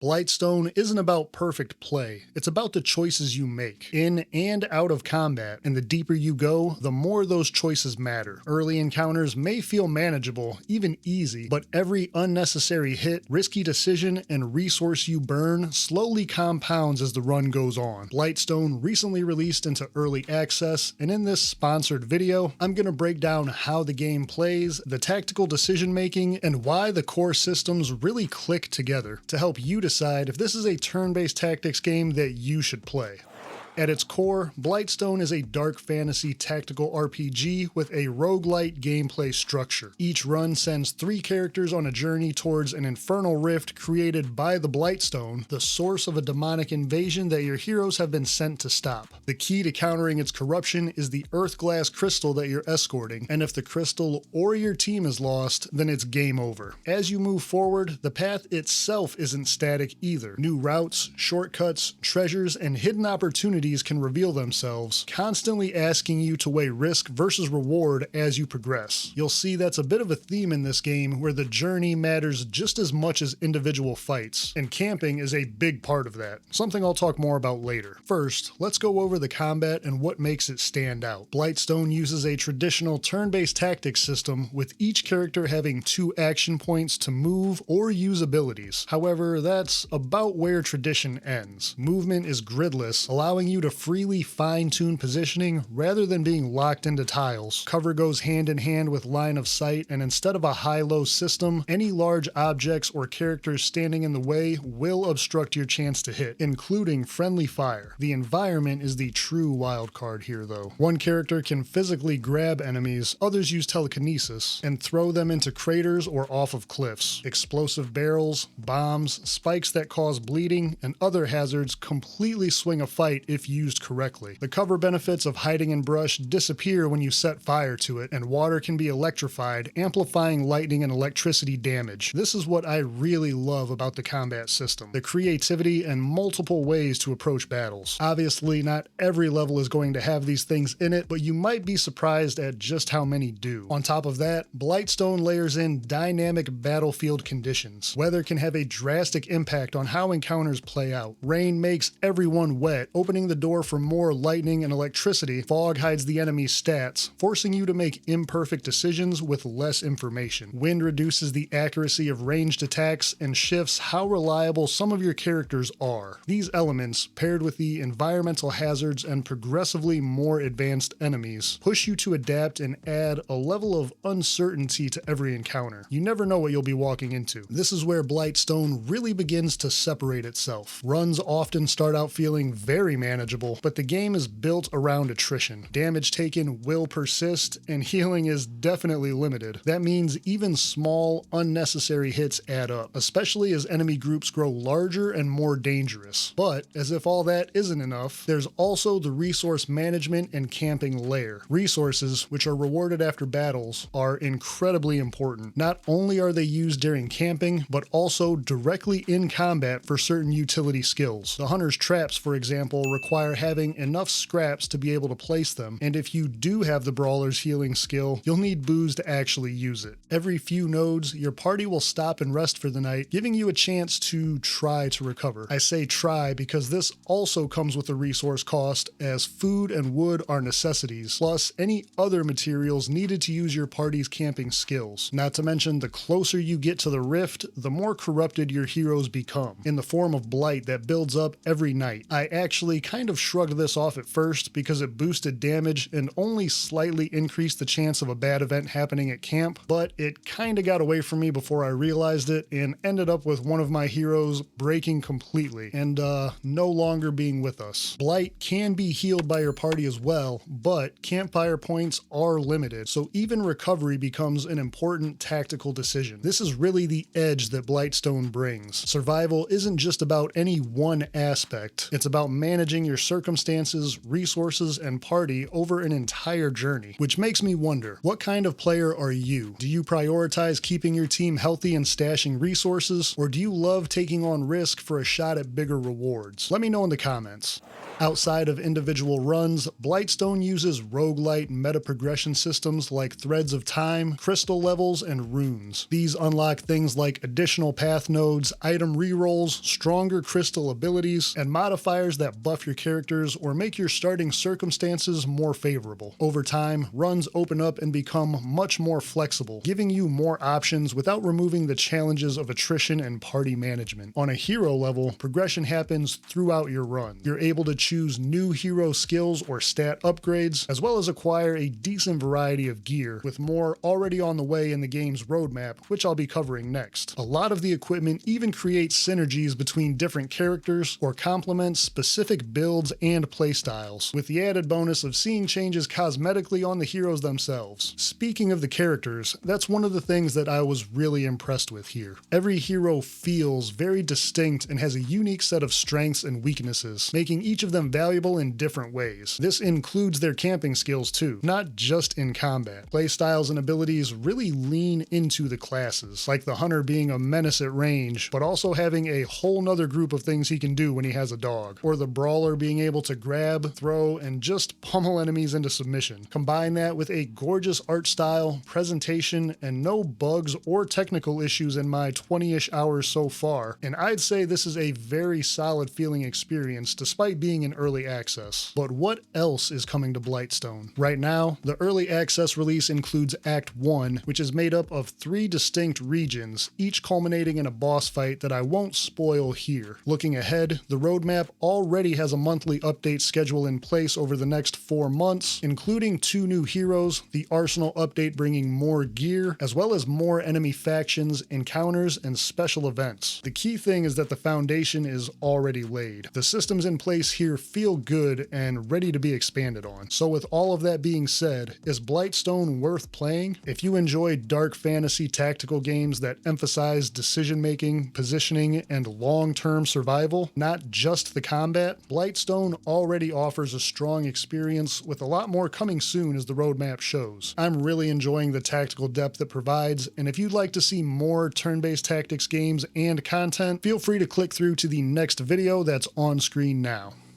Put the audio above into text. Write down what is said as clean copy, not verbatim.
Blightstone isn't about perfect play, it's about the choices you make, in and out of combat, and the deeper you go, the more those choices matter. Early encounters may feel manageable, even easy, but every unnecessary hit, risky decision, and resource you burn slowly compounds as the run goes on. Blightstone recently released into early access, and in this sponsored video, I'm going to break down how the game plays, the tactical decision making, and why the core systems really click together to help you decide if this is a turn-based tactics game that you should play. At its core, Blightstone is a dark fantasy tactical RPG with a roguelike gameplay structure. Each run sends 3 characters on a journey towards an infernal rift created by the Blightstone, the source of a demonic invasion that your heroes have been sent to stop. The key to countering its corruption is the earthglass crystal that you're escorting, and if the crystal or your team is lost, then it's game over. As you move forward, the path itself isn't static either. New routes, shortcuts, treasures, and hidden opportunities can reveal themselves, constantly asking you to weigh risk versus reward as you progress. You'll see that's a bit of a theme in this game where the journey matters just as much as individual fights, and camping is a big part of that, something I'll talk more about later. First, let's go over the combat and what makes it stand out. Blightstone uses a traditional turn-based tactics system with each character having 2 action points to move or use abilities. However, that's about where tradition ends. Movement is gridless, allowing you to freely fine-tune positioning rather than being locked into tiles. Cover goes hand in hand with line of sight, and instead of a high-low system, any large objects or characters standing in the way will obstruct your chance to hit, including friendly fire. The environment is the true wild card here though. One character can physically grab enemies, others use telekinesis, and throw them into craters or off of cliffs. Explosive barrels, bombs, spikes that cause bleeding, and other hazards completely swing a fight if used correctly. The cover benefits of hiding in brush disappear when you set fire to it, and water can be electrified, amplifying lightning and electricity damage. This is what I really love about the combat system, the creativity and multiple ways to approach battles. Obviously, not every level is going to have these things in it, but you might be surprised at just how many do. On top of that, Blightstone layers in dynamic battlefield conditions. Weather can have a drastic impact on how encounters play out. Rain makes everyone wet, opening the door for more lightning and electricity. Fog hides the enemy's stats, forcing you to make imperfect decisions with less information. Wind reduces the accuracy of ranged attacks and shifts how reliable some of your characters are. These elements, paired with the environmental hazards and progressively more advanced enemies, push you to adapt and add a level of uncertainty to every encounter. You never know what you'll be walking into. This is where Blightstone really begins to separate itself. Runs often start out feeling very manageable, but the game is built around attrition. Damage taken will persist, and healing is definitely limited. That means even small, unnecessary hits add up, especially as enemy groups grow larger and more dangerous. But, as if all that isn't enough, there's also the resource management and camping layer. Resources, which are rewarded after battles, are incredibly important. Not only are they used during camping, but also directly in combat for certain utility skills. The hunter's traps, for example, require having enough scraps to be able to place them, and if you do have the brawler's healing skill, you'll need booze to actually use it. Every few nodes, your party will stop and rest for the night, giving you a chance to try to recover. I say try because this also comes with a resource cost, as food and wood are necessities, plus any other materials needed to use your party's camping skills. Not to mention, the closer you get to the rift, the more corrupted your heroes become, in the form of blight that builds up every night. I actually kind of shrugged this off at first because it boosted damage and only slightly increased the chance of a bad event happening at camp, but it kinda got away from me before I realized it and ended up with one of my heroes breaking completely and no longer being with us. Blight can be healed by your party as well, but campfire points are limited, so even recovery becomes an important tactical decision. This is really the edge that Blightstone brings. Survival isn't just about any one aspect, it's about managing your circumstances, resources, and party over an entire journey. Which makes me wonder, what kind of player are you? Do you prioritize keeping your team healthy and stashing resources, or do you love taking on risk for a shot at bigger rewards? Let me know in the comments. Outside of individual runs, Blightstone uses roguelite meta progression systems like threads of time, crystal levels, and runes. These unlock things like additional path nodes, item rerolls, stronger crystal abilities, and modifiers that buff your characters or make your starting circumstances more favorable. Over time, runs open up and become much more flexible, giving you more options without removing the challenges of attrition and party management. On a hero level, progression happens throughout your run. You're able to choose new hero skills or stat upgrades, as well as acquire a decent variety of gear, with more already on the way in the game's roadmap, which I'll be covering next. A lot of the equipment even creates synergies between different characters or complements specific builds and playstyles, with the added bonus of seeing changes cosmetically on the heroes themselves. Speaking of the characters, that's one of the things that I was really impressed with here. Every hero feels very distinct and has a unique set of strengths and weaknesses, making each of them valuable in different ways. This includes their camping skills too, not just in combat. Playstyles and abilities really lean into the classes, like the hunter being a menace at range, but also having a whole nother group of things he can do when he has a dog, or the brawler being able to grab, throw, and just pummel enemies into submission. Combine that with a gorgeous art style, presentation, and no bugs or technical issues in my 20-ish hours so far, and I'd say this is a very solid feeling experience despite being in early access. But what else is coming to Blightstone? Right now, the early access release includes Act 1, which is made up of 3 distinct regions, each culminating in a boss fight that I won't spoil here. Looking ahead, the roadmap already has a monthly update schedule in place over the next 4 months, including 2 new heroes, the Arsenal update bringing more gear, as well as more enemy factions, encounters, and special events. The key thing is that the foundation is already laid. The systems in place here feel good and ready to be expanded on. So with all of that being said, is Blightstone worth playing? If you enjoy dark fantasy tactical games that emphasize decision-making, positioning, and long-term survival, not just the combat, Blightstone already offers a strong experience with a lot more coming soon as the roadmap shows. I'm really enjoying the tactical depth it provides, and if you'd like to see more turn-based tactics games and content, feel free to click through to the next video that's on screen now.